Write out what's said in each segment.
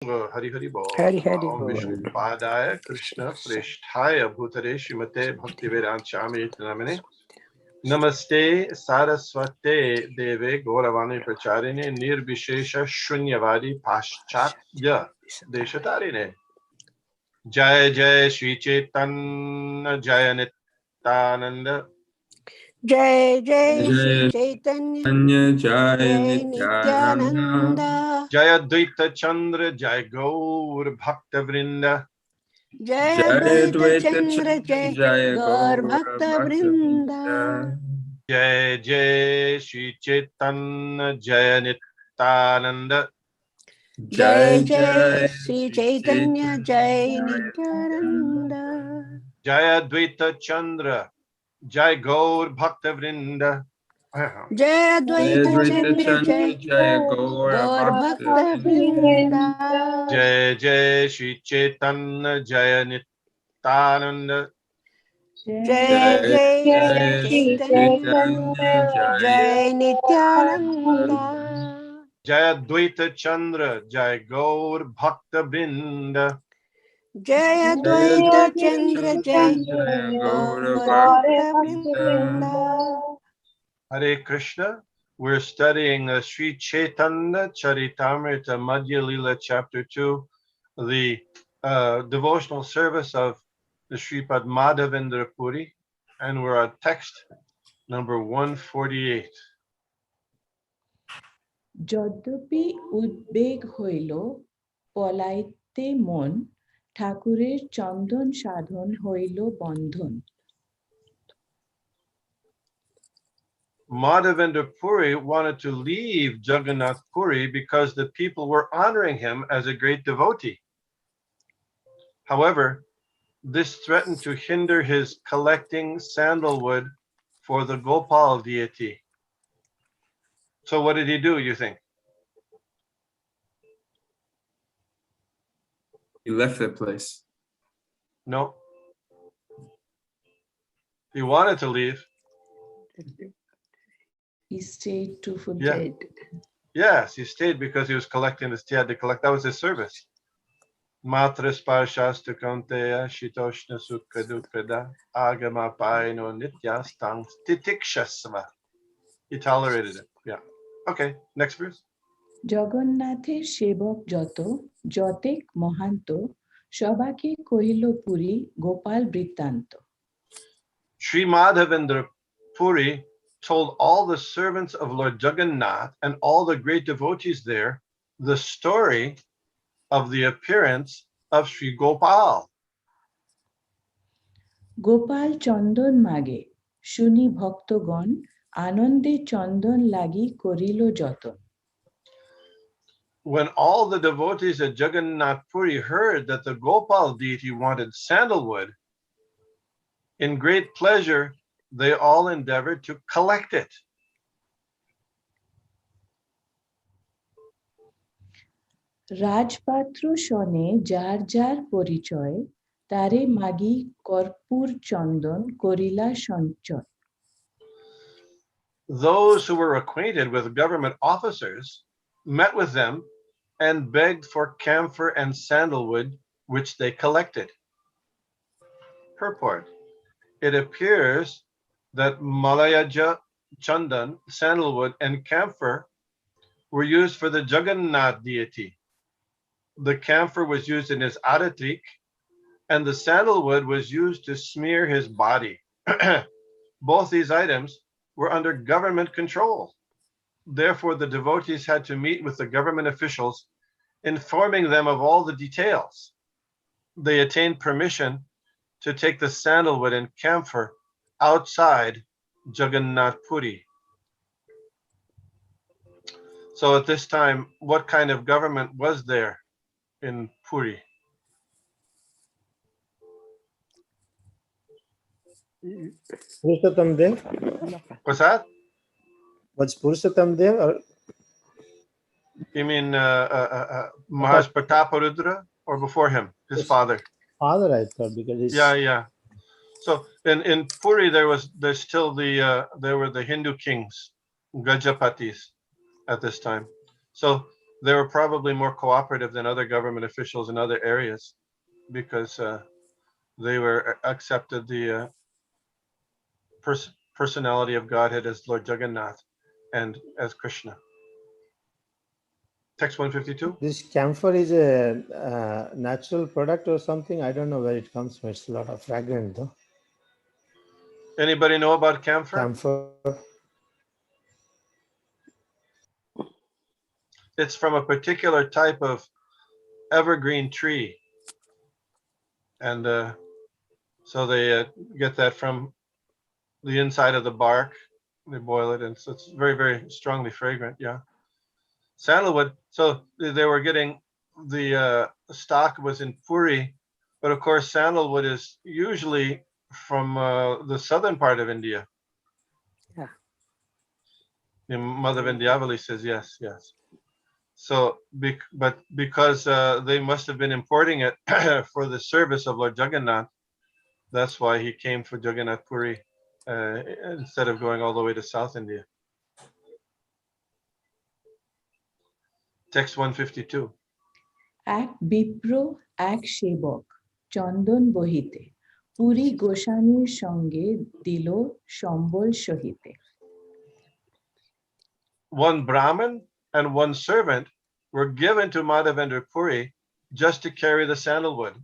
Hari Hari Bol. Hari Hari Om Bol. Vishnupadaya Krishna Prishthaya Bhutare Srimate Bhaktivedanta Namane Namaste Saraswate Deve Gauravani Pracharine Nirbishesha Shunyavadi Paschatya Deshatarine Jaya Jaya Shri Chaitanya Jaya Nityananda Jai Jai Shri Chaitanya Jai Jai Nityananda Jaya Dvaita Chandra Jaya Gaur Bhakta Vrinda Jai Advaita Chandra Jai Gaur Bhakta Vrinda Jai Jai Shri Chaitanya Jaya Nityananda Jai Jai Shri Chaitanya Jai Nityananda Jaya Dvaita Chandra Jai Gaur Bhakta Vrinda Jai Advaita Chandra Jai Gaur Bhakta Vrinda Jai Jai Shri Chaitanya Jaya Nityananda Jai Jai Shri Chaitanya Jai Nityananda Jaya Dvaita Chandra Jai Gaur Bhakta Vrinda Jai Advaita Chandra Jai Gaur Bhakta Vrinda Hare Krishna. We're studying Sri Chaitanya Charitamrita Madhya Lila Chapter 2, the devotional service of the Sripad Madhavendra Puri, and we're on text number 148. যদ্যপি উদ্বেগ হইল পলাইতে মন ঠাকুরের চন্দন সাধন হইল বন্ধন Madhavendra Puri wanted to leave Jagannath Puri because the people were honoring him as a great devotee. However, this threatened to hinder his collecting sandalwood for the Gopal deity. So what did he do, you think? He left that place. No. He wanted to leave. He stayed to fulfill. Yeah. Yes, he stayed because he was collecting this. He had to collect. That was his service. Matra sparshasta kanteya shitoshna sukha dukkada agama paino nityastang titikshasva. He tolerated it. Yeah. Okay, next verse. জগন্নাথের সেবক যতেক মহান্ত সবাকে কহিল পুরী গোপাল বৃত্তান্ত Sri Madhavendra Puri told all the servants of Lord Jagannath and all the great devotees there the story of the appearance of Sri Gopal. Gopal চন্দন মাগে শুনি ভক্তগণ আনন্দে চন্দন লাগি করিল যতন When all the devotees at Jagannath Puri heard that the Gopal deity wanted sandalwood, in great pleasure, they all endeavored to collect it. রাজপাত্র শনে যার যার পরিচয় তারে মাগি কর্পূর চন্দন করিলা সঞ্চয় Those who were acquainted with government officers met with them and begged for camphor and sandalwood, which they collected. Purport. It appears that Malayaja, Chandan, sandalwood, and camphor were used for the Jagannath deity. The camphor was used in his aratrik, and the sandalwood was used to smear his body. Both these items were under government control. Therefore, the devotees had to meet with the government officials, informing them of all the details. They attained permission to take the sandalwood and camphor outside Jagannath Puri. So at this time, what kind of government was there in Puri? Purushottam Dev? What's that? Was Purushottam Dev? Or You mean Maharaj Prataparudra or before him, his father? father, I thought, because he's... Yeah. So in Puri there's still there were the Hindu kings, Gajapatis at this time. So they were probably more cooperative than other government officials in other areas because they were accepted the personality of Godhead as Lord Jagannath and as Krishna. Text 152. This camphor is a natural product or something. I don't know where it comes from. It's a lot of fragrant though. Anybody know about camphor? Camphor. It's from a particular type of evergreen tree. And so they get that from the inside of the bark. They boil it, and so it's very, very strongly fragrant. Yeah. Sandalwood. So they were getting the stock was in Puri, but of course sandalwood is usually from the southern part of India. Yeah. The Mother Vindhyavali says yes, yes. So, but because they must have been importing it for the service of Lord Jagannath, that's why he came for Jagannath Puri instead of going all the way to South India. Text 152. এক বিপ্র এক সেবক চন্দন বহিতে পুরী গোস্বামীর সঙ্গে দিল সম্বল সহিতে. One Brahmin and one servant were given to Madhavendra Puri just to carry the sandalwood.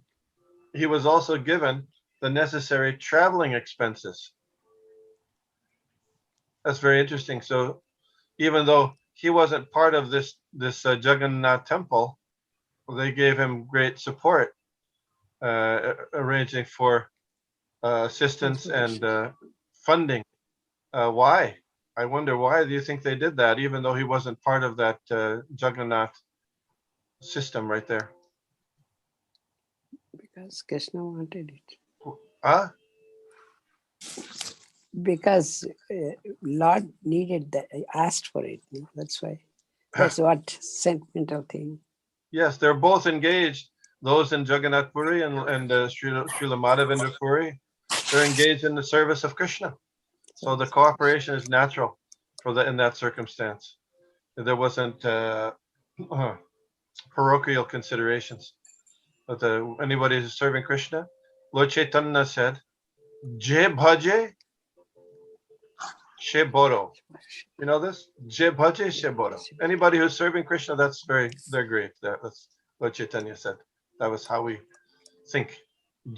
He was also given the necessary traveling expenses. That's very interesting. So even though he wasn't part of this Jagannath temple, they gave him great support, arranging for assistance and funding. Why? I wonder why do you think they did that, even though he wasn't part of that Jagannath system right there? Because Krishna wanted it. Huh? Because Lord needed that, asked for it. No? That's why. That's what sentimental thing. Yes, they're both engaged. Those in Jagannath Puri and Srila Madhavendra Puri, they're engaged in the service of Krishna. So the cooperation is natural for in that circumstance. There wasn't parochial considerations. But anybody who's serving Krishna, Lord Chaitanya said, "Je bhaje, she boro." You know this? Je bhaje, she boro. Anybody who's serving Krishna, they're great. That's what Chaitanya said. That was how we think.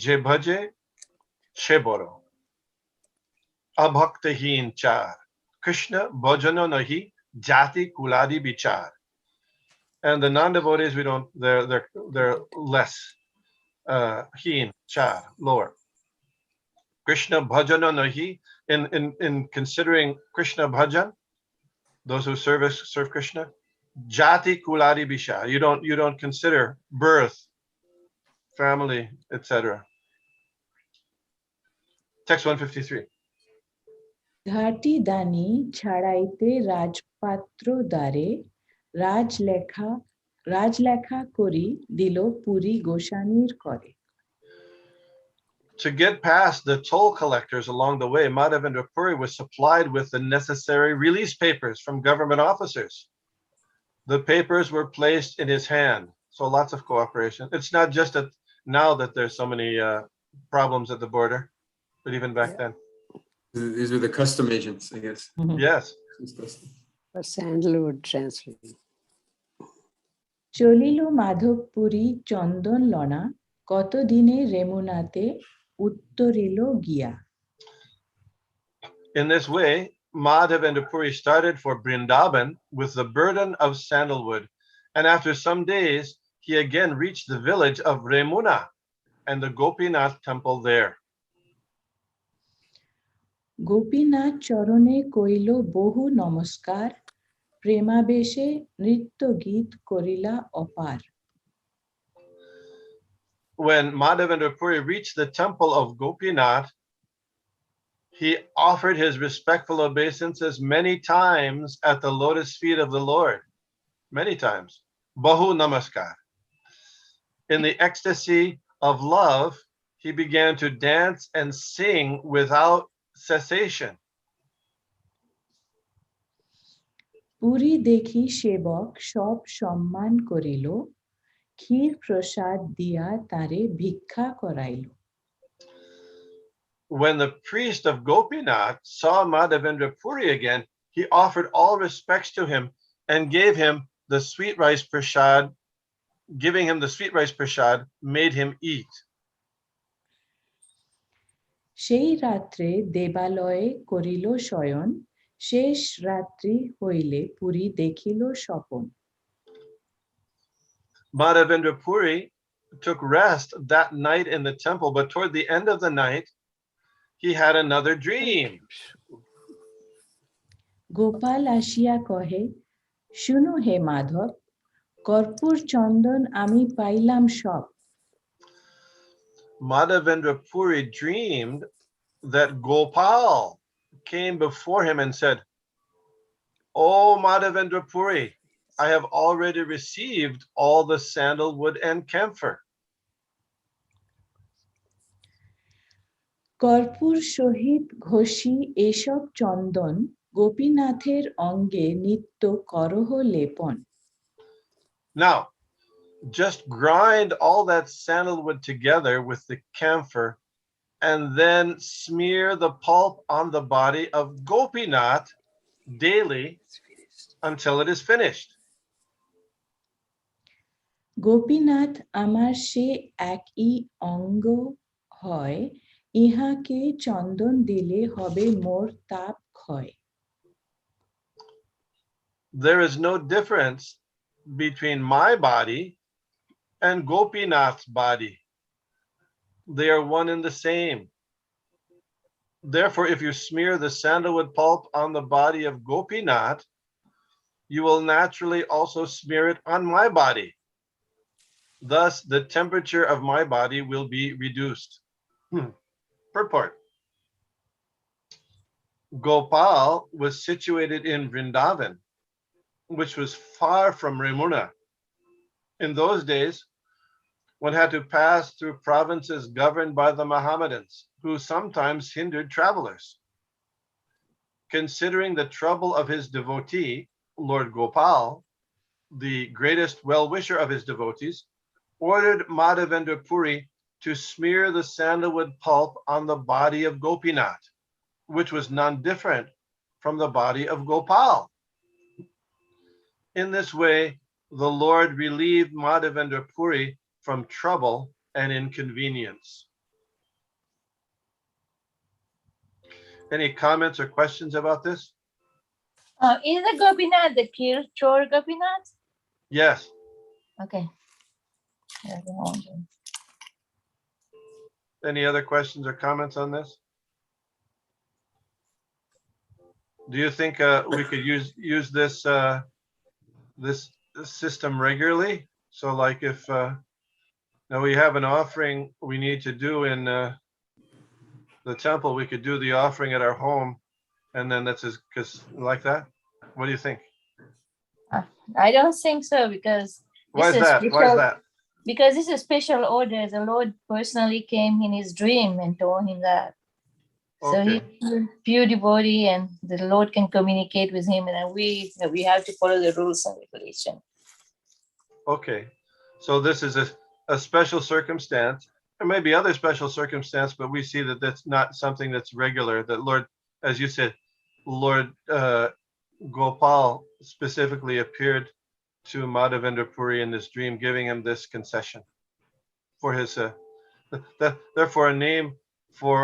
Je bhaje, she boro. Abhaktahin char. Krishna bhajano nahi jati kuladi bichar. And the non-devotees, they're less. Heen, char, lower. Krishna bhajana nahi. In considering Krishna bhajan, those who serve Krishna, jati kuladi bisha. You don't consider birth, family, etc. Text 153. ঘাটি দানি ছাড়াইতে রাজপাত্র দ্বারে রাজলেখা করি দিল পুরী গোস্বামীর করে. To get past the toll collectors along the way, Madhavendra Puri was supplied with the necessary release papers from government officers. The papers were placed in his hand. So lots of cooperation. It's not just that now that there's so many problems at the border, but even back then. These were the custom agents, I guess. Yes. For sandalwood transferring. চলিল মাধবপুরী চন্দন লনা কতদিনে রেমুনাতে উত্তরিল গিয়া. In this way, Madhavendra Puri started for Vrindavan with the burden of sandalwood, and after some days, he again reached the village of Remuna and the Gopinath temple there. Gopinath চরণে কইল বহু নমস্কার প্রেমাবেশে নৃত্য গীত করিলা অপার. When Madhavendra Puri reached the temple of Gopinath, he offered his respectful obeisances many times at the lotus feet of the Lord. Many times. Bahu namaskar. In the ecstasy of love, he began to dance and sing without cessation. Puri দেখি সেবক সব সম্মান করিল, ক্ষীর প্রসাদ দিয়া তারে ভিক্ষা Korail. When the priest of Gopinath saw Madhavendra Puri again, he offered all respects to him and gave him the sweet rice prasad. Giving him the sweet rice prasad made him eat. সেই রাত্রে দেবালয়ে করিল শয়ন, শেষ রাত্রি হইলে পুরী দেখিল Swapan. Madhavendra Puri took rest that night in the temple, but toward the end of the night, he had another dream. Gopal আসিয়া কহে, শুনো হে মাধব, কর্পূর চন্দন আমি পাইলাম সব। Madhavendra Puri dreamed that Gopal came before him and said, "Oh, Madhavendra Puri, I have already received all the sandalwood and camphor." কর্পূর সহিত ঘষি এসব চন্দন, গোপীনাথের অঙ্গে নিত্য করহ লেপন। Now, just grind all that sandalwood together with the camphor and then smear the pulp on the body of Gopinath daily until it is finished. Gopinath আমার সে একই অঙ্গ হয়, ইহাকে চন্দন দিলে হবে মোর তাপ ক্ষয়। There is no difference between my body and Gopinath's body. They are one and the same. Therefore, if you smear the sandalwood pulp on the body of Gopinath, you will naturally also smear it on my body. Thus, the temperature of my body will be reduced. Purport. Gopal was situated in Vrindavan, which was far from Ramuna. In those days, one had to pass through provinces governed by the Mohammedans, who sometimes hindered travelers. Considering the trouble of his devotee, Lord Gopal, the greatest well-wisher of his devotees, ordered Madhavendra Puri to smear the sandalwood pulp on the body of Gopinath, which was none different from the body of Gopal. In this way, the Lord relieved Madhavendra Puri from trouble and inconvenience. Any comments or questions about this? Is the Gopinath the Kirchor Gopinath? Yes. Okay. Any other questions or comments on this? Do you think we could use this this system regularly? So, like if now we have an offering we need to do in the temple, we could do the offering at our home, and then that's because like that. What do you think? I don't think so, because Why is that? Why is that? Because this is a special order. The Lord personally came in his dream and told him that. So Okay. he's a pure devotee, and the Lord can communicate with him, and we have to follow the rules and regulation. Okay. So this is a special circumstance. There may be other special circumstance, but we see that that's not something that's regular. That Lord, as you said, Lord Gopal specifically appeared to Madhavendra Puri in this dream, giving him this concession for his. Therefore, a name for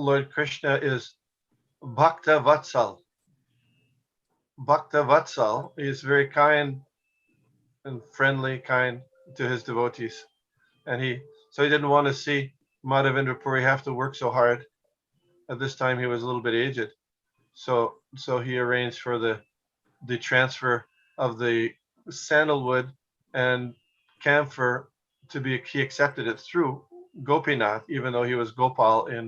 Lord Krishna is Bhakta Vatsal. Bhakta Vatsal is very kind and friendly, kind to his devotees, and he didn't want to see Madhavendra Puri have to work so hard. At this time, he was a little bit aged, so he arranged for the transfer of the sandalwood and camphor to be. He accepted it through Gopinath, even though he was Gopal in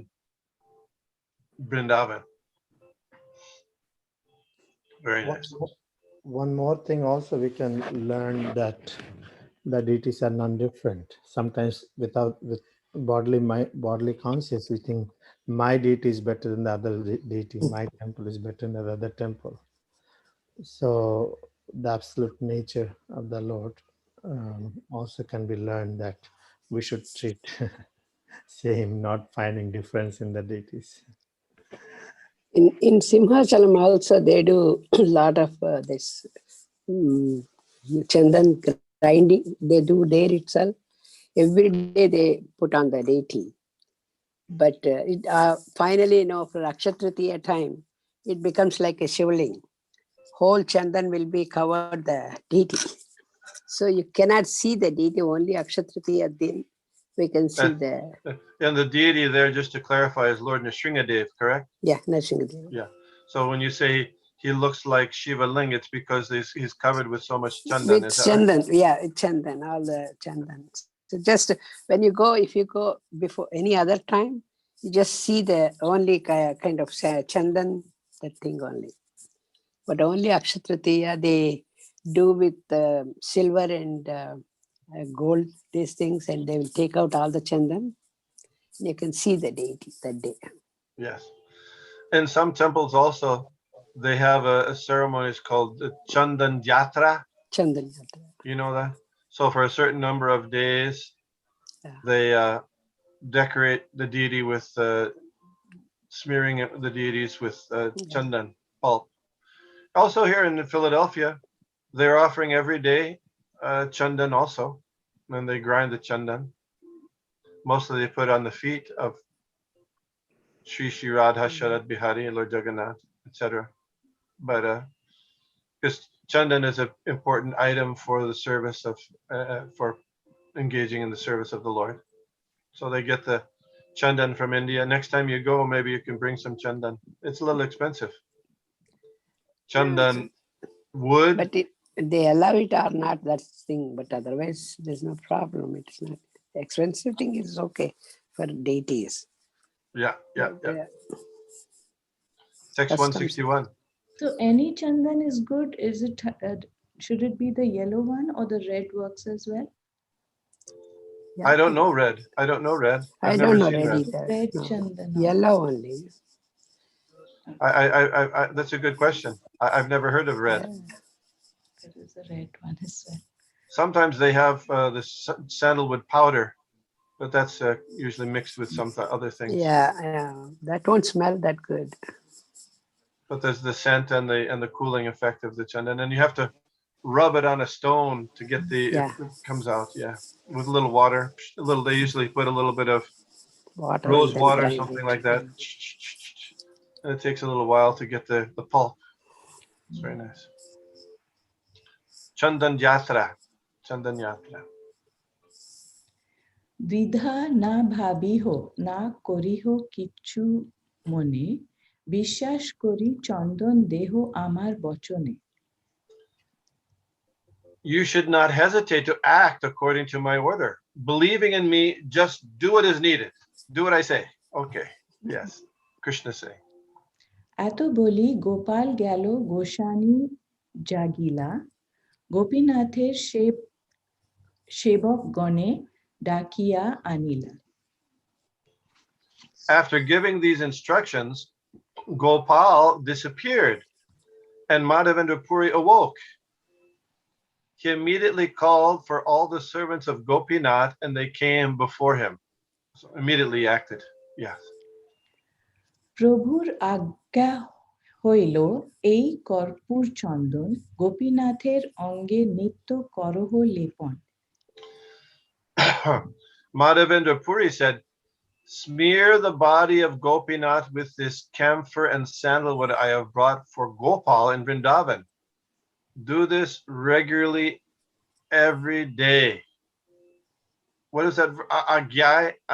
Vrindavan. Very nice. One more thing also we can learn that the deities are non-different. Sometimes with bodily conscious, we think my deity is better than the other deity. My temple is better than the other temple. So the absolute nature of the Lord also can be learned, that we should treat same, not finding difference in the deities. In Simhachalam also they do a lot of this chandan grinding. They do there itself. Every day they put on the deity. But finally, for Akshatritiya time, it becomes like a shivling. Whole chandan will be covered the deity. So you cannot see the deity, only Akshatritiya then we can see the, And the deity there, just to clarify, is Lord Nrsingadev, correct? yeah, Nrsingadeva. Yeah. So when you say he looks like Shiva Ling, it's because he's covered with so much chandan. With Is that right? chandan, yeah, chandan, all the chandan. So just when you go, if you go before any other time, you just see the only kind of chandan, that thing only. But only Akshatritiya, they do with silver and gold, these things, and they will take out all the chandan. You can see the deity that day. Yes. In some temples also, they have a ceremony it's called the Chandan Yatra. Chandan. You know that? So for a certain number of days, Yeah. they decorate the deity with smearing the deities with chandan pulp. Also here in Philadelphia, they're offering every day chandan also, and they grind the chandan. Mostly they put on the feet of Sri Radha Sharad Bihari, Lord Jagannath, etc. But because chandan is an important item for the service of for engaging in the service of the Lord. So they get the chandan from India. Next time you go, maybe you can bring some chandan. It's a little expensive. Chandan wood. But they allow it or not, that's thing. But otherwise, there's no problem. It's not expensive thing is okay for deities. Yeah. Yeah. Text 161. So any chandan is good. Is it? Should it be the yellow one or the red works as well? Yeah. I don't know red. I don't know red. I I've don't never know seen red red. either. Red No. chandan. Yellow only. I that's a good question. I've never heard of red. Yeah. There is a red one as well. Sometimes they have the sandalwood powder, but that's usually mixed with some other things. Yeah, that won't smell that good. But there's the scent and the cooling effect of the chandan, and you have to rub it on a stone to get Yeah. it comes out. Yeah, with a little water. A little. They usually put a little bit of Water rose and then water, grind something it. like that. And it takes a little while to get the pulp. It's very nice. Chandan Yatra. Chandan Yatra. দ্বিধা না ভাবিহ না করিহ কিচ্ছু মনে বিশ্বাস করি চন্দন দেহ আমার বচনে. You should not hesitate to act according to my order. Believing in me, just do what is needed. Do what I say. Okay. Yes. Krishna saying. এত বলি গোপাল গেল গোসানি জাগিলা গোপীনাথের সেবক গণে ডাকিয়া আনিলা. After giving these instructions, Gopal disappeared and Madhavendra Puri awoke. He immediately called for all the servants of Gopinath and they came before him. So immediately acted. Yes. প্রভুর আজ্ঞা হইল এই কর্পূর চন্দন গোপীনাথের অঙ্গে নিত্য করহ লেপন. Madhavendra Puri said, smear the body of Gopinath with this camphor and sandalwood I have brought for Gopal in Vrindavan. Do this regularly every day. What is that?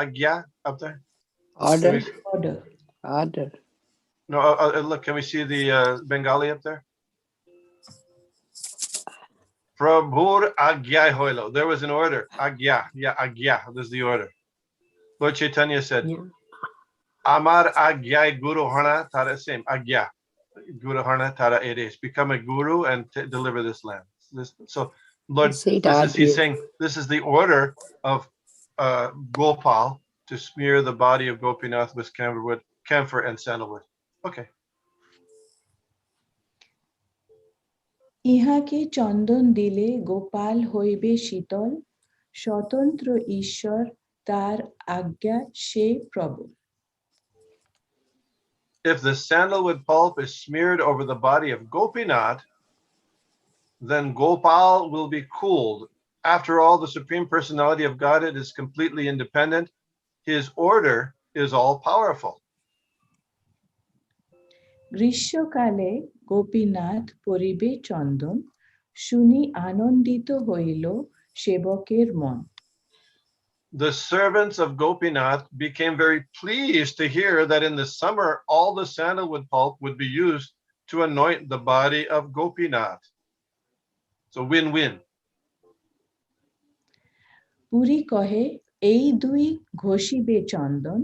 Agya up there? Order. Order. Order. No, look, can we see the Bengali up there? Prabhur Agya Hoilo. There was an order. Agya. Yeah, Agya. There's the order. Lord Caitanya said, Yeah. Amar Agya Guru Hana Tara, same. Agya. Guru Hana Tara Eres. Become a guru and deliver this land. So, Lord, he's saying this is the order of Gopal to smear the body of Gopinath with camphor and sandalwood. Okay. ইহাকে চন্দন দিলে গোপাল হইবে শীতল, স্বতন্ত্র ঈশ্বর তার আজ্ঞা সে প্রবল। If the sandalwood pulp is smeared over the body of Gopinath, then Gopal will be cooled. After all, the Supreme Personality of Godhead is completely independent. His order is all powerful. গ্রীষ্মকালে গোপীনাথ পরিবে চন্দন, শুনি আনন্দিত হইল সেবকের মন। The servants of Gopinath became very pleased to hear that in the summer all the sandalwood pulp would be used to anoint the body of Gopinath. So win-win. Puri কহে এই দুই ঘষিবে চন্দন,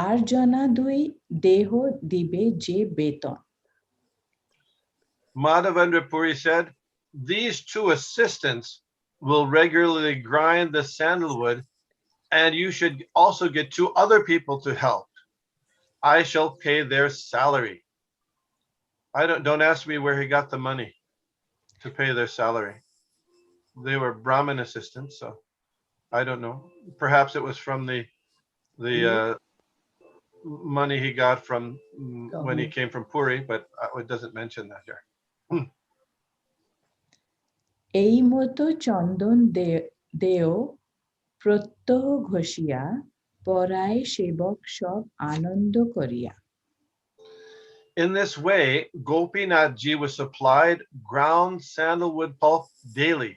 আর জনা দুই দেহ দিবে যে বেতন। Madhavendra Puri said, these two assistants will regularly grind the sandalwood, and you should also get two other people to help. I shall pay their salary. Don't ask me where he got the money to pay their salary. They were Brahmin assistants, so I don't know. Perhaps it was from the money he got from when he came from Puri, but it doesn't mention that here. এই মতো চন্দন দেও প্রত্যহ ঘষিয়া, পরায় সেবক সব আনন্দ করিয়া। In this way, Gopinath Ji was supplied ground sandalwood pulp daily.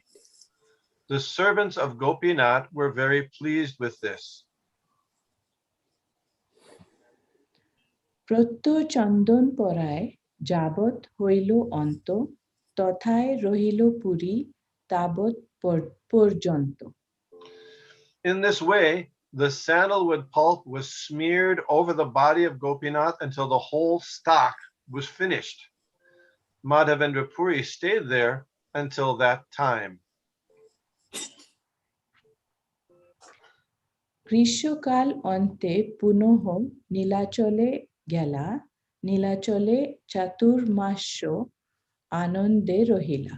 The servants of Gopinath were very pleased with this. প্রত্যহ চন্দন পরায় যাবৎ হইল অন্ত, তথায় রহিল পুরী তাবৎ পর্যন্ত। In this way, the sandalwood pulp was smeared over the body of Gopinath until the whole stock was finished. Madhavendra Puri stayed there until that time. গ্রীষ্মকাল অন্তে পুনঃ নীলাচলে গেলা, নীলাচলে চাতুর্মাস্য আনন্দে রহিলা।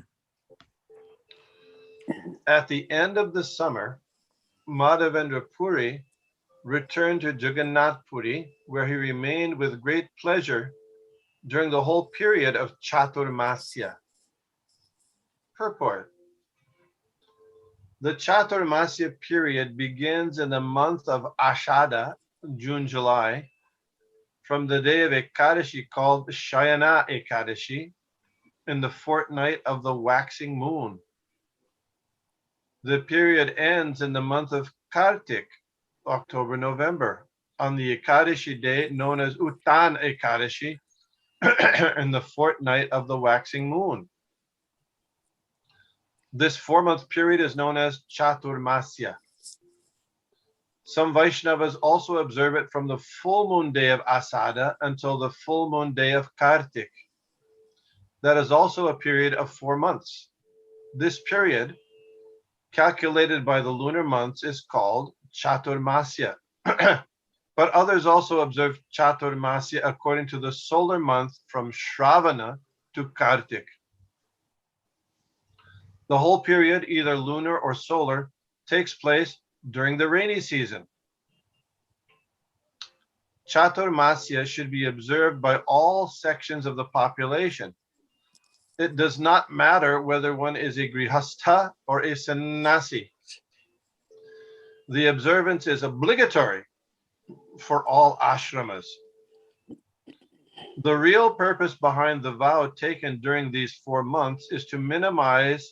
At the end of the summer, Madhavendra Puri returned to Jagannath Puri, where he remained with great pleasure during the whole period of Chaturmasya. Purport. The Chaturmasya period begins in the month of Ashada, June, July, from the day of Ekadashi called Shayana Ekadashi, in the fortnight of the waxing moon. The period ends in the month of Kartik, October, November, on the Ekadashi day known as Uttan Ekadashi, in the fortnight of the waxing moon. This 4-month period is known as Chaturmasya. Some Vaishnavas also observe it from the full moon day of Asada until the full moon day of Kartik. That is also a period of 4 months. This period, calculated by the lunar months, is called Chaturmasya. But others also observe Chaturmasya according to the solar month from Shravana to Kartik. The whole period, either lunar or solar, takes place during the rainy season. Chaturmasya should be observed by all sections of the population. It does not matter whether one is a grihastha or a sannyasi. The observance is obligatory for all ashramas. The real purpose behind the vow taken during these 4 months is to minimize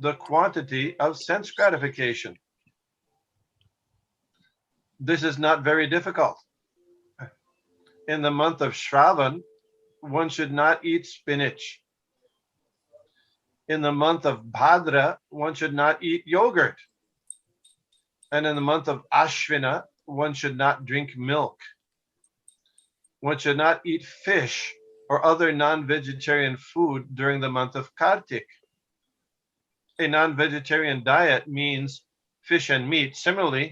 the quantity of sense gratification. This is not very difficult. In the month of Shravan, one should not eat spinach. In the month of Bhadra, one should not eat yogurt. And in the month of Ashvina, one should not drink milk. One should not eat fish or other non-vegetarian food during the month of Kartik. A non-vegetarian diet means fish and meat. Similarly,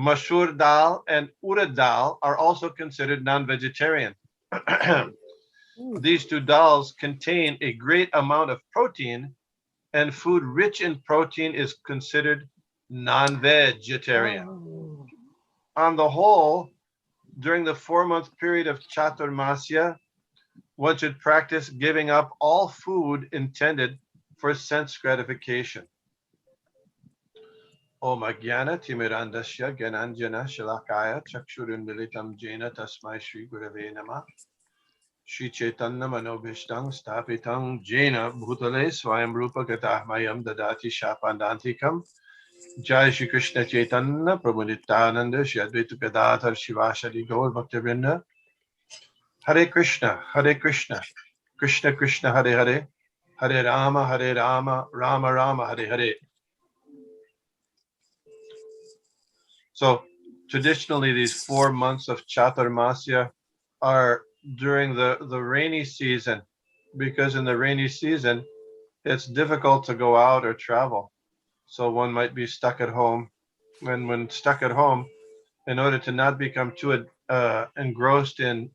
Mashur dal and Urad dal are also considered non-vegetarian. These two dals contain a great amount of protein, and food rich in protein is considered non-vegetarian. Oh. On the whole, during the 4-month period of Chaturmasya, one should practice giving up all food intended for sense gratification. Om Ajnana Timirandasya Gyananjana Shalakaya Chakshurunmilitam Jena Tasmai Shri Gurave Namah Shri Chaitanya Manobhishtam Sthapitam Jena Bhutale Swayam Rupa Gatahmayam Dadati Shapandantikam Jai Shri Krishna Chaitanya Prabhu Nityananda Shri Advaita Gadadhar Shivashadi Gaur Bhaktivinoda Hare Krishna, Krishna Krishna, Hare Hare, Hare Rama, Rama Rama, Hare Hare. So traditionally, these 4 months of Chaturmasya are during the rainy season, because in the rainy season, it's difficult to go out or travel. So one might be stuck at home. And when stuck at home, in order to not become too engrossed in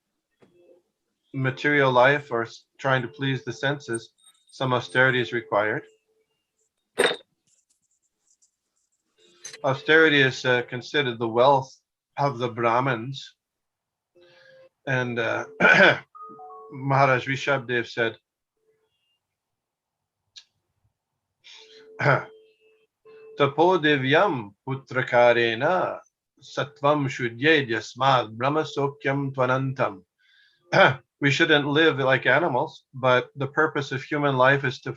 material life or trying to please the senses, some austerity is required. Austerity is considered the wealth of the Brahmins. And Maharaj Rishabdev said, Tapo devyam putrakarena satvam shudyed yasmad brahmasokyam tvanantam. We shouldn't live like animals, but the purpose of human life is to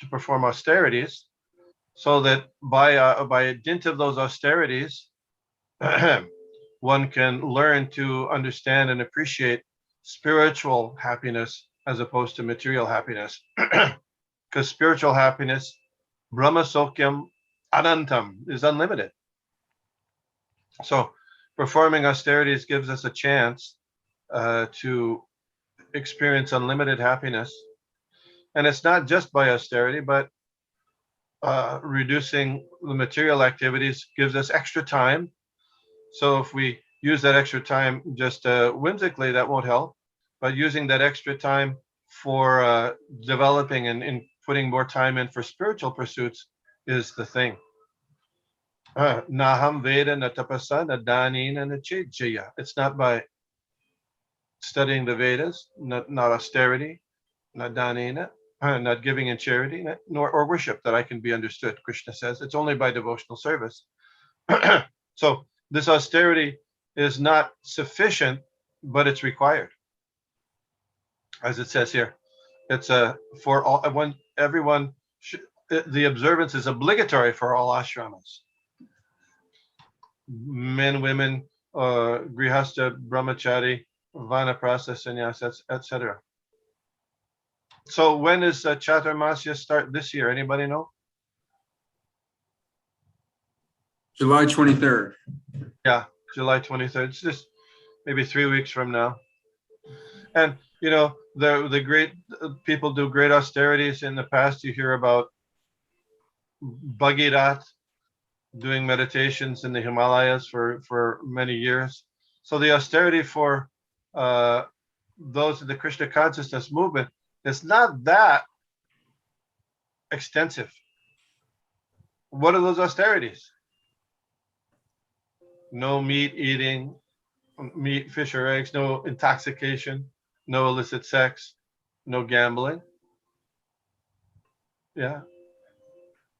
perform austerities, so that by dint of those austerities, one can learn to understand and appreciate spiritual happiness as opposed to material happiness. Because spiritual happiness, Brahma Sokyam Anantam, is unlimited. So performing austerities gives us a chance to experience unlimited happiness. And it's not just by austerity, but reducing the material activities gives us extra time. So if we use that extra time just whimsically, that won't help. But using that extra time for developing and putting more time in for spiritual pursuits is the thing. Naham Veda na tapasa na danina na chejaya. It's not by studying the Vedas, not austerity, not danina, not giving in charity, nor or worship that I can be understood. Krishna says it's only by devotional service. So this austerity is not sufficient, but it's required, as it says here. It's for all everyone. The observance is obligatory for all ashramas. Men, women, grihastha, brahmachari, vanaprastha, sannyasa, etc. So when does Chaturmasya start this year? Anybody know? July 23rd. Yeah, July 23rd. It's just maybe 3 weeks from now. And you know, the great people do great austerities. In the past, you hear about Bhagirath doing meditations in the Himalayas for many years. So the austerity for those in the Krishna consciousness movement is not that extensive. What are those austerities? No meat eating, meat, fish, or eggs, no intoxication, no illicit sex, no gambling. Yeah.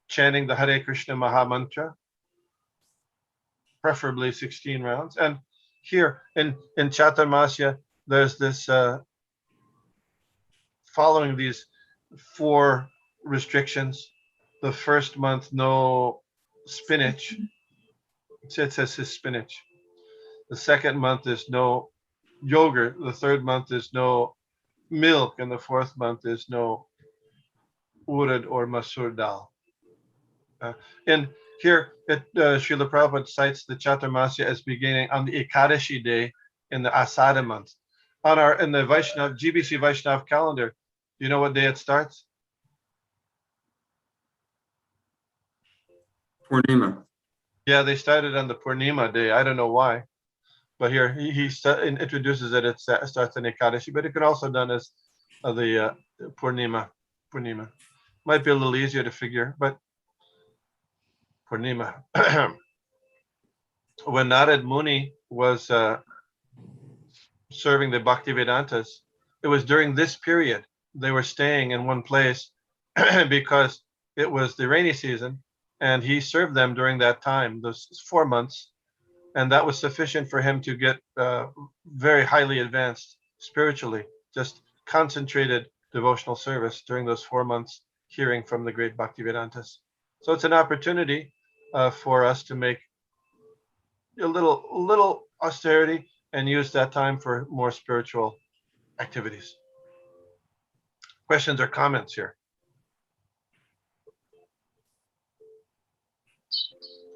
Chanting the Hare Krishna Maha Mantra, preferably 16 rounds. And here in Chaturmasya, there's this following these 4 restrictions. The first month, no spinach. It says his spinach. The second month is no yogurt. The third month is no milk. And the fourth month is no urad or masur dal. And here, Srila Prabhupada cites the Chaturmasya as beginning on the Ekadashi day in the Asada month. In the Vaishnav, GBC Vaishnav calendar, do you know what day it starts? Purnima. Yeah, they started on the Purnima day. I don't know why. But here he introduces it. It starts in Ekadashi, but it can also done as the Purnima. Purnima might be a little easier to figure, but Purnima. When Narad Muni was serving the Bhaktivedantas, it was during this period they were staying in one place because it was the rainy season, and he served them during that time, those 4 months, and that was sufficient for him to get very highly advanced spiritually, just concentrated devotional service during those 4 months, hearing from the great Bhaktivedantas. So it's an opportunity for us to make a little austerity and use that time for more spiritual activities. Questions or comments here?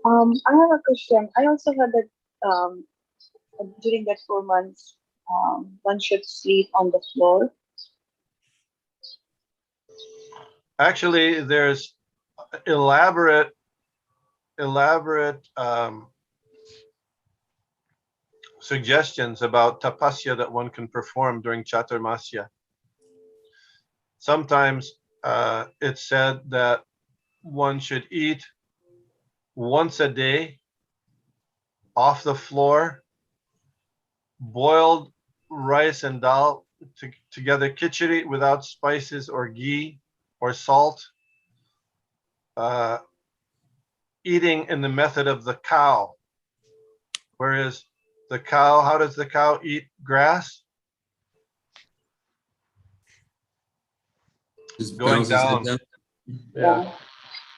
I have a question. I also heard that during that 4 months, one should sleep on the floor. Actually, there's elaborate suggestions about tapasya that one can perform during Chaturmasya. Sometimes it's said that one should eat once a day off the floor, boiled rice and dal together, khichdi without spices or ghee or salt, eating in the method of the cow. Whereas the cow, how does the cow eat grass? Just Going bows his head down. down. Yeah.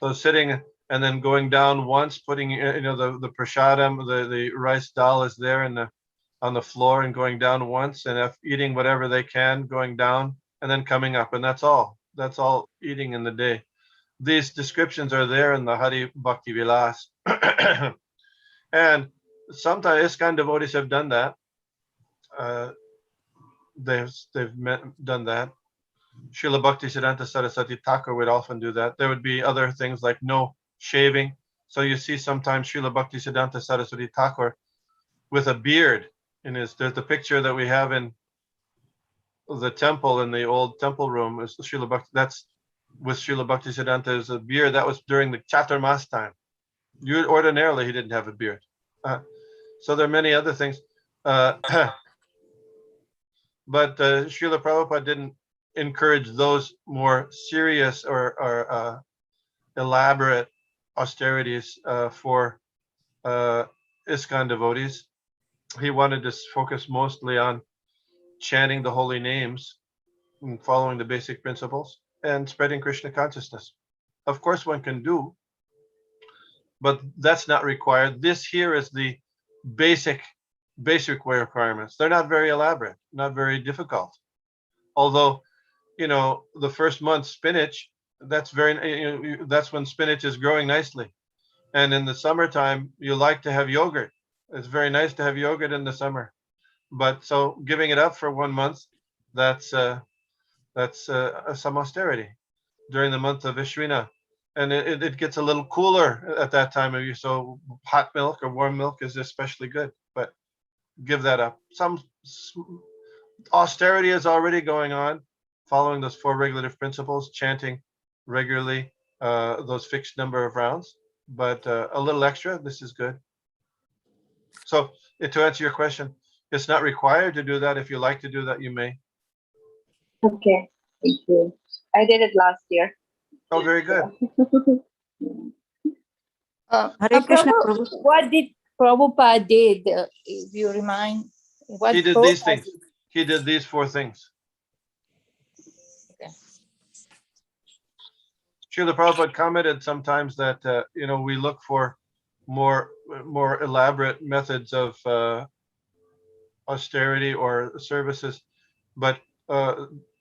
So sitting and then going down once, putting the prasadam, the rice dal is there on the floor, and going down once, and eating whatever they can, going down and then coming up, and that's all. That's all eating in the day. These descriptions are there in the Hari Bhakti Vilas. And sometimes ISKCON devotees have done that. They've done that. Srila Bhaktisiddhanta Saraswati Thakur would often do that. There would be other things like no shaving. So you see sometimes Srila Bhaktisiddhanta Saraswati Thakur with a beard in his. There's the picture that we have in the temple, in the old temple room. Is Srila Bhakti, that's with Srila Bhaktisiddhanta, a beard. That was during the Chaturmas time. Ordinarily he didn't have a beard. So there are many other things. But Srila Prabhupada didn't encourage those more serious or elaborate austerities for ISKCON devotees. He wanted to focus mostly on chanting the holy names and following the basic principles and spreading Krishna consciousness. Of course, one can do, but that's not required. This here is the basic requirements. They're not very elaborate, not very difficult. Although, the first month spinach, that's that's when spinach is growing nicely. And in the summertime, you like to have yogurt. It's very nice to have yogurt in the summer. But so giving it up for 1 month, that's some austerity during the month of Ishvina. And it gets a little cooler at that time of year. So hot milk or warm milk is especially good. But give that up. Some austerity is already going on, following those 4 regulative principles, chanting regularly those fixed number of rounds. But a little extra, this is good. So to answer your question, it's not required to do that. If you like to do that, you may. Okay, thank you. I did it last year. Oh, very good. Hare Krishna, Prabhu, Prabhu. what did Prabhupada did? If you remind, what He did these things. He did these 4 things. Okay. Srila Prabhupada commented sometimes that we look for more elaborate methods of austerity or services, but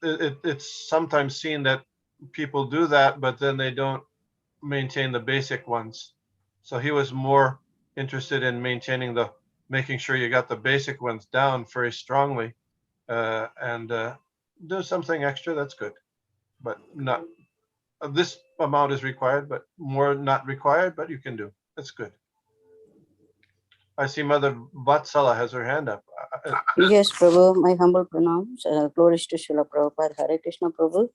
it's sometimes seen that people do that, but then they don't maintain the basic ones. So he was more interested in making sure you got the basic ones down very strongly, and do something extra. That's good, but not this amount is required, but more not required, but you can do. That's good. I see Mother Vatsala has her hand up. Yes, Prabhu, my humble pronouns. Glories to Srila Prabhupada. Hare Krishna, Prabhu.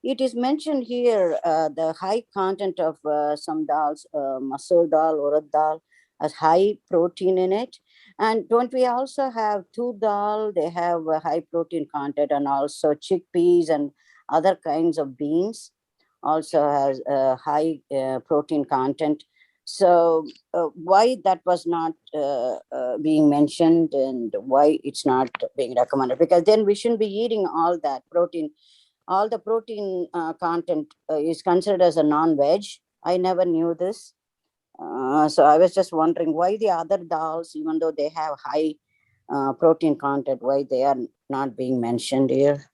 It is mentioned here the high content of some dals, masoor dal, urad dal, has high protein in it. And don't we also have tur dal? They have a high protein content, and also chickpeas and other kinds of beans also has a high protein content. So why that was not being mentioned, and why it's not being recommended? Because then we shouldn't be eating all that protein. All the protein content is considered as a non-veg. I never knew this. So I was just wondering why the other dals, even though they have high protein content, why they are not being mentioned here.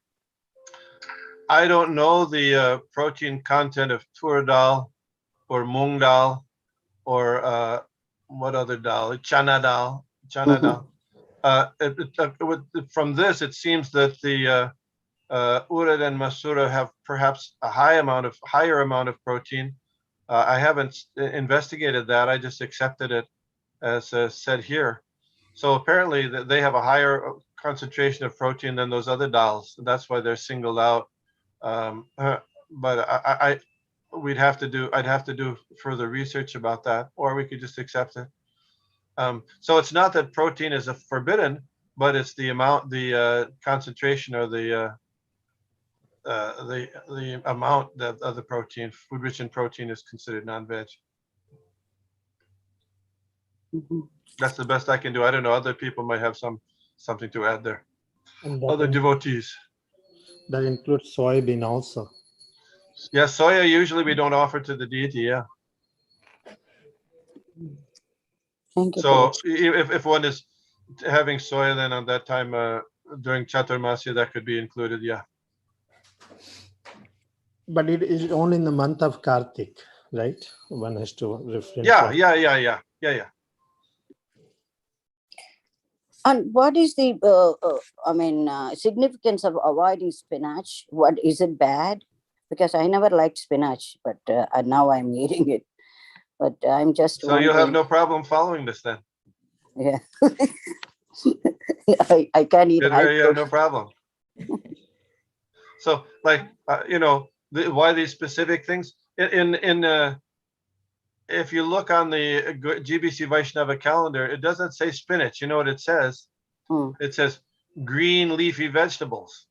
I don't know the protein content of tur dal or mung dal or what other dal? Chana dal. Chana dal. From this, it seems that the urad and masura have perhaps a higher amount of protein. I haven't investigated that. I just accepted it as said here. So apparently they have a higher concentration of protein than those other dals. That's why they're singled out. But I'd have to do further research about that, or we could just accept it. So it's not that protein is a forbidden, but it's the amount, the concentration, or the amount of the protein. Food rich in protein is considered non-veg. That's the best I can do. I don't know. Other people might have something to add there. And Other devotees. that includes soybean also. Yeah, soya usually we don't offer to the deity. Yeah. Thank you. So if one is having soya, then on that time during Chaturmasya, that could be included. Yeah. But it is only in the month of Kartik, right? One has to refrain. Yeah. And what is the significance of avoiding spinach? What is it bad? Because I never liked spinach, but now I'm eating it. But I'm just So you'll have wondering. no problem following this then. Yeah. I can eat high You have no problem. So like why these specific things if you look on the GBC Vaishnava calendar, it doesn't say spinach. You know what it says? It says green leafy vegetables,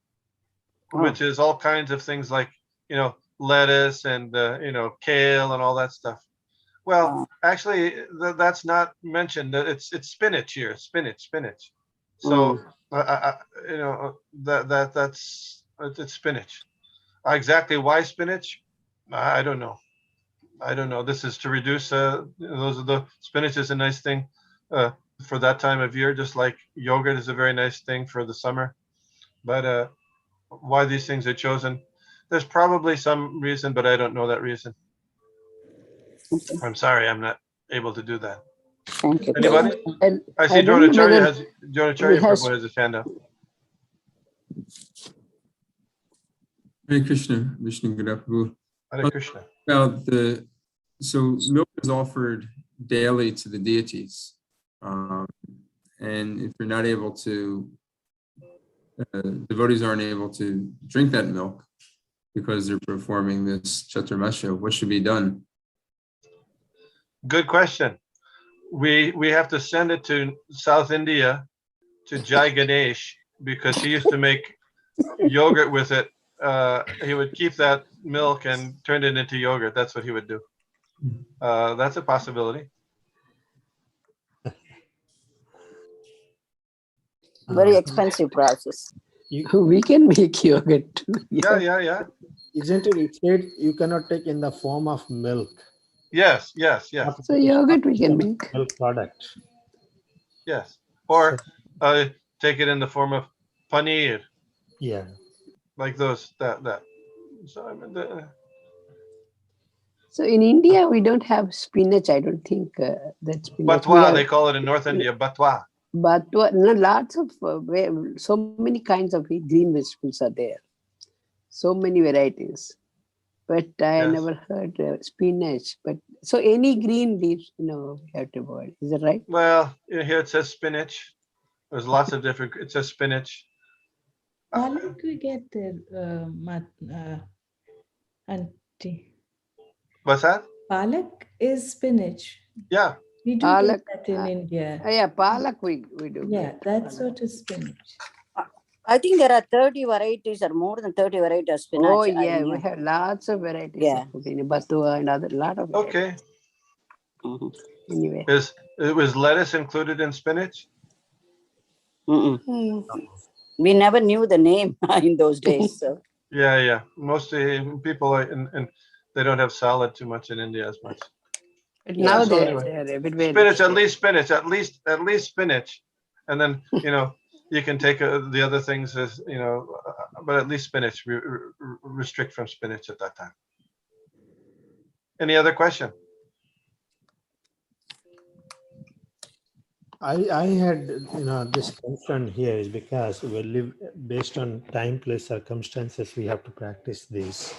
which is all kinds of things like lettuce and kale and all that stuff. Well, actually, that's not mentioned. It's spinach here. Spinach. So it's spinach. Exactly why spinach? I don't know. This is to reduce. Those are the spinach is a nice thing for that time of year, just like yogurt is a very nice thing for the summer. But why these things are chosen, there's probably some reason, but I don't know that reason. I'm sorry, I'm not able to do that. Thank you. Anybody? And I see Dronacharya Prabhu has his hand up. Hare Krishna, Vishnugada Prabhu. Hare Krishna. Now, so milk is offered daily to the deities. And if you're not able to, devotees aren't able to drink that milk because they're performing this Chaturmasya, what should be done? Good question. We have to send it to South India, to Jai Ganesh, because he used to make yogurt with it. He would keep that milk and turn it into yogurt. That's what he would do. That's a possibility. Very expensive process. We can make yogurt too. Yeah. Isn't it? It said you cannot take in the form of milk. Yes. So yogurt we can make. Milk product. Yes. Or take it in the form of paneer. Yeah. Like those that. So in India we don't have spinach. I don't think that's spinach. Batwa, they call it in North India. Batwa. Batwa, lots of so many kinds of green vegetables are there. So many varieties. But I never heard spinach. But So any green leaf, we have to boil. Is that right? Well, here it says spinach. There's lots of different. It says spinach. Palak we get there, auntie. What's that? Palak is spinach. Yeah. We do Palak, get that in India. Yeah, palak we do. Yeah, get. that's what is spinach. I think there are 30 varieties or more than 30 varieties of spinach. Oh, I yeah, we knew. have lots of varieties Yeah. of food in Batua and other lot of varieties. Okay. Mhm. Anyway. Was lettuce included in spinach? Mm-mm. We never knew the name in those days. So. Yeah. Mostly people are and they don't have salad too much in India as much. But Yeah, now so they're anyway, a bit very spinach, at least spinach, at least spinach, and then you can take the other things as but at least spinach. Restrict from spinach at that time. Any other question? I had this concern here is because we live based on time, place, circumstances. We have to practice these,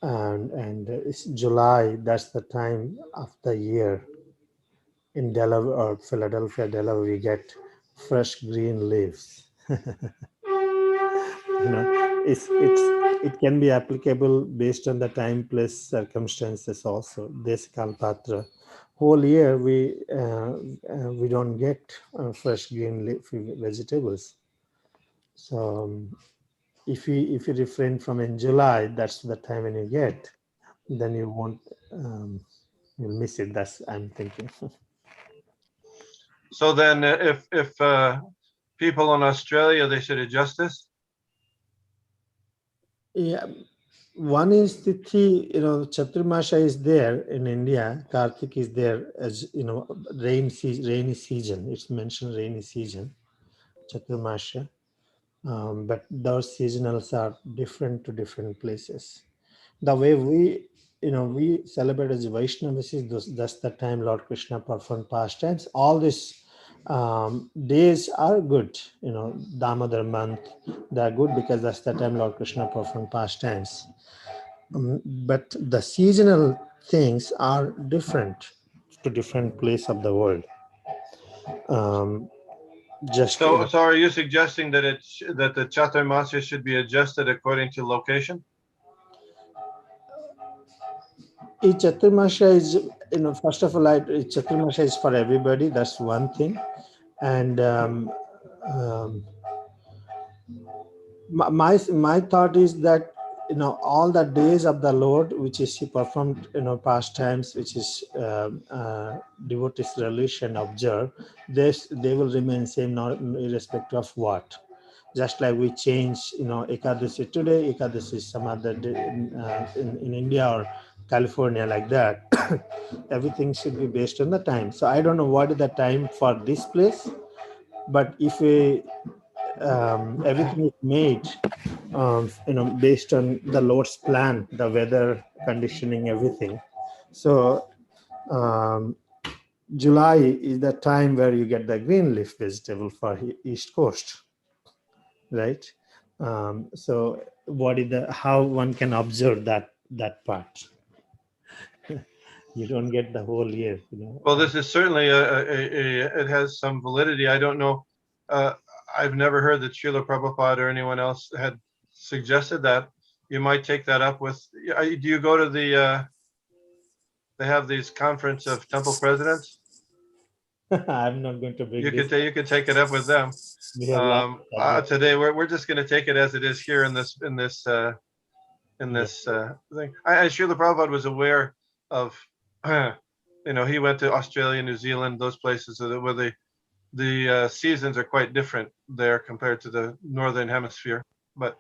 and it's July. That's the time of the year in Delaware or Philadelphia, Delaware. We get fresh green leaves. It can be applicable based on the time, place, circumstances also. This Kalpatra. Whole year we don't get fresh green leafy vegetables. So if you refrain from in July, that's the time when you get, then you won't you'll miss it. That's I'm thinking. So then, if people in Australia, they should adjust this. Yeah, one is Tithi, Chaturmasha is there in India. Kartik is there as rainy season. It's mentioned rainy season, Chaturmasha. But those seasonals are different to different places. The way we celebrate as Vaishnavas is that's the time Lord Krishna performed pastimes. All these days are good. Damodar month, they are good because that's the time Lord Krishna performed pastimes. But the seasonal things are different to different place of the world. So are you suggesting that that the Chaturmasya should be adjusted according to location? Each Chaturmasha is, first of all, Chaturmasha is for everybody. That's one thing. And my thought is that all the days of the Lord, which is he performed pastimes, which is devotees relation observe, they will remain same, not irrespective of what. Just like we change Ekadasi today, Ekadasi some other day in India or California, like that. Everything should be based on the time. So I don't know what is the time for this place, but if everything is made based on the Lord's plan, the weather conditioning, everything. So July is the time where you get the green leaf vegetable for East Coast, right? So what is how one can observe that part? You don't get the whole year, Well, this is certainly it has some validity. I don't know. I've never heard that Srila Prabhupada or anyone else had suggested that. You might take that up with. Do you go to the? They have these conference of temple presidents. I'm not going to bring You can take it up with them. Today we're just going to take it as it is here in this thing. Srila Prabhupada was aware of. He went to Australia, New Zealand, those places where the seasons are quite different there compared to the northern hemisphere. But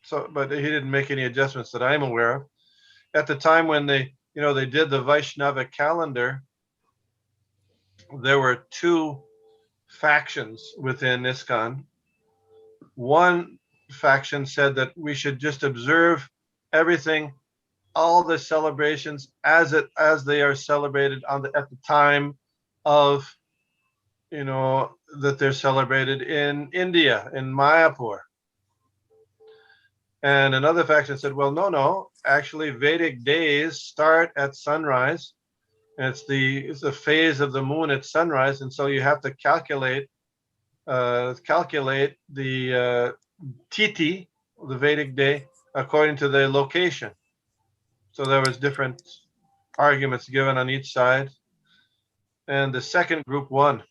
he didn't make any adjustments that I'm aware of. At the time when they did the Vaishnava calendar, there were two factions within ISKCON. One faction said that we should just observe everything, all the celebrations as they are celebrated at the time of that they're celebrated in India, in Mayapur. And another faction said, well, no, actually Vedic days start at sunrise And it's the phase of the moon at sunrise, and so you have to calculate the Titi, the Vedic day, according to the location. So there was different arguments given on each side, and the second group won.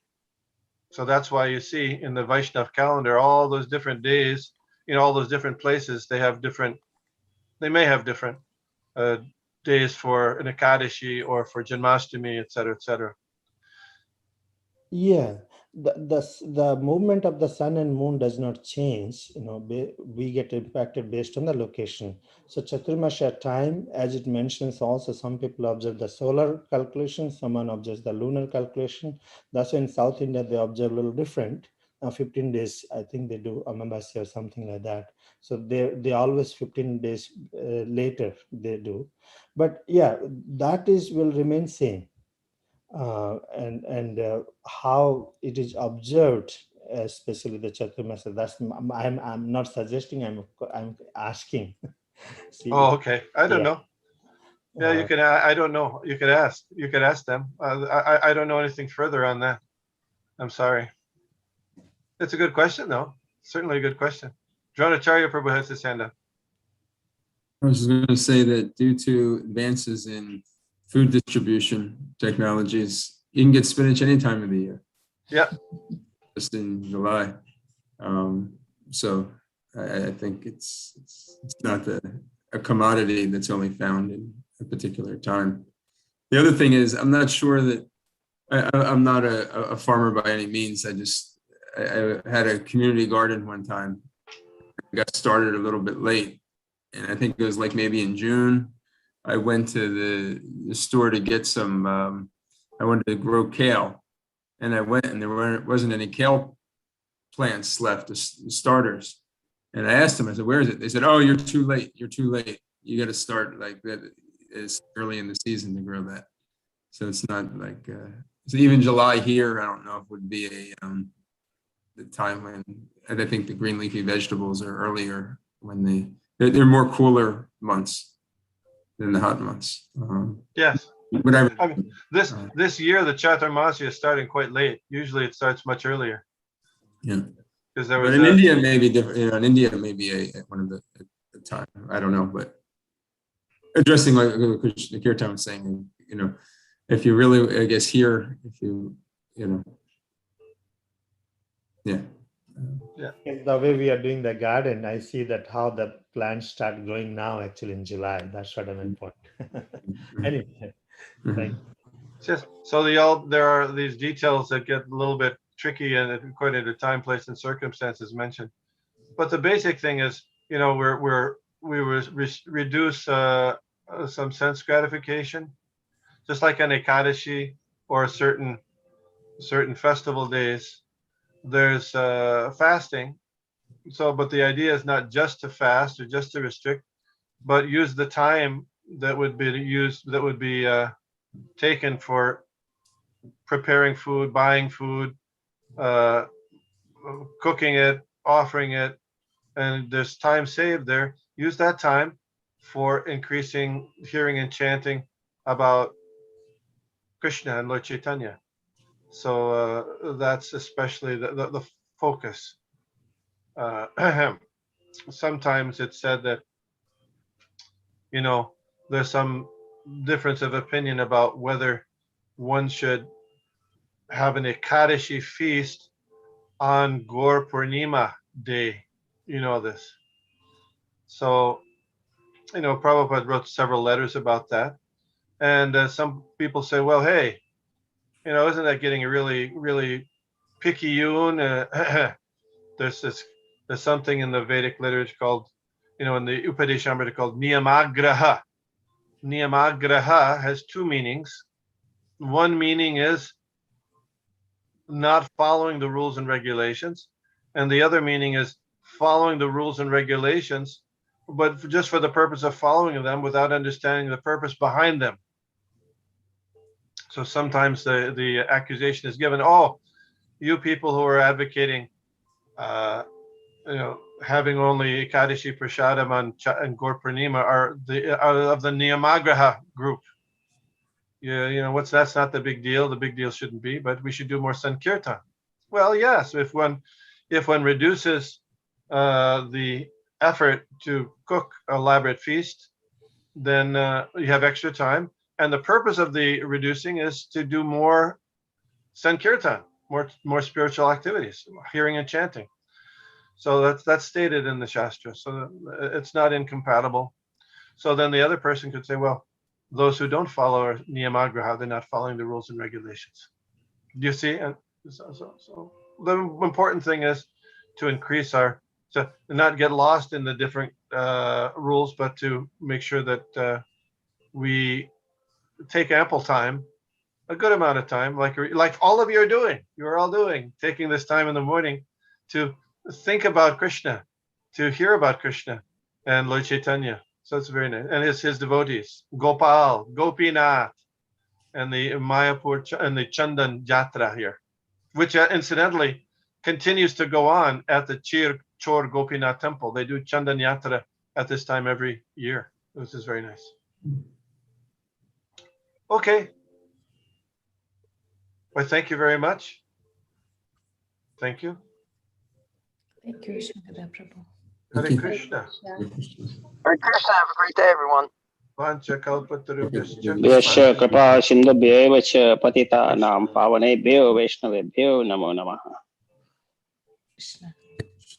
So that's why you see in the Vaishnav calendar all those different days, all those different places. They may have different uh, days for an Ekadashi or for Janmashtami, etc., etc. Yeah, the movement of the sun and moon does not change. We get impacted based on the location. So Chaturmasha time, as it mentions, also some people observe the solar calculation, someone observes the lunar calculation. That's why in South India they observe a little different. Now 15 days, I think they do Amavasya or something like that. So they always 15 days later they do. But yeah, that will remain same. And how it is observed, especially the Chaturmasya. That's I'm not suggesting. I'm asking. See, Oh, okay. I don't yeah. know. Yeah, you can. I don't know. You could ask. You could ask them. I don't know anything further on that. I'm sorry. It's a good question, though. Certainly a good question. Dronacharya Prabhu has his hand up. I was just going to say that due to advances in food distribution technologies, you can get spinach any time of the year. Yeah. Just in July. So I think it's not a commodity that's only found in a particular time. The other thing is, I'm not sure that I'm not a farmer by any means. I had a community garden one time. I got started a little bit late, and I think it was like maybe in June. I went to the store to get some. I wanted to grow kale, and I went, and there wasn't any kale plants left, the starters. And I asked them, I said, "Where is it?" They said, "Oh, you're too late. You're too late. You got to start like that. It's early in the season to grow that." So it's not like so even July here. I don't know if would be the time when I think the green leafy vegetables are earlier when they're more cooler months than the hot months. Yes. Whatever. I mean, this year the Chaturmasya is starting quite late. Usually it starts much earlier. Yeah. Because there But was in India, it may be different. In India, it may be one of the time. I don't know, but addressing like Kirtan was saying, if you really, I guess here, if you yeah. The way we are doing the garden, I see that how the plants start growing now, actually in July. That's what I'm point. Anyway, thank you. Yes. So there are these details that get a little bit tricky and according to time, place, and circumstances mentioned. But the basic thing is, we reduce some sense gratification, just like an Ekadashi or certain festival days. There's fasting. So, but the idea is not just to fast or just to restrict, but use the time that would be taken for preparing food, buying food, cooking it, offering it, and there's time saved there. Use that time for increasing hearing and chanting about Krishna and Lord Chaitanya. So that's especially the focus. Sometimes it's said that there's some difference of opinion about whether one should have an Ekadashi feast on Gaur Purnima day. You know this. So, Prabhupada wrote several letters about that. And some people say, well, hey, isn't that getting really, really picayune? There's something in the Vedic literature called, in the Upadeshamrita called Niyamagraha. Niyamagraha has two meanings. One meaning is not following the rules and regulations, and the other meaning is following the rules and regulations, but just for the purpose of following them without understanding the purpose behind them. So sometimes the accusation is given, oh, you people who are advocating having only Ekadashi Prasadam and Gaur Purnima are of the Niyamagraha group. That's not the big deal. The big deal shouldn't be, but we should do more Sankirtan. Well, yes, if one reduces the effort to cook an elaborate feast, then you have extra time. And the purpose of the reducing is to do more Sankirtan, more spiritual activities, hearing and chanting. So that's stated in the Shastra. So it's not incompatible. So then the other person could say, well, those who don't follow Niyamagraha, they're not following the rules and regulations. Do you see? And so the important thing is to increase to not get lost in the different rules, but to make sure that we take ample time, a good amount of time, like all of you are doing. You're all doing, taking this time in the morning to think about Krishna, to hear about Krishna and Lord Caitanya. So it's very nice. And his devotees, Gopal, Gopinath, and the Mayapur and the Chandan Jatra here, which incidentally continues to go on at the Chor Gopinath temple. They do Chandan Yatra at this time every year. This is very nice. Okay. Well, thank you very much. Thank you. Thank you, Vishnugada Prabhu. Hare Thank you. Krishna. Yeah. Hare Krishna. Have a great day, everyone. Panchakalpatarubhyascha Yes. कृपा सिन्धुभ्येव च पतितानां पावनेभ्यो वैष्णवेभ्यो नमो नमः. Krishna.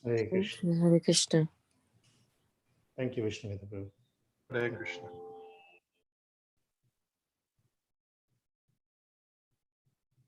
Hare Krishna. Hare Krishna. Thank you, Vishnugada Prabhu. Hare Krishna.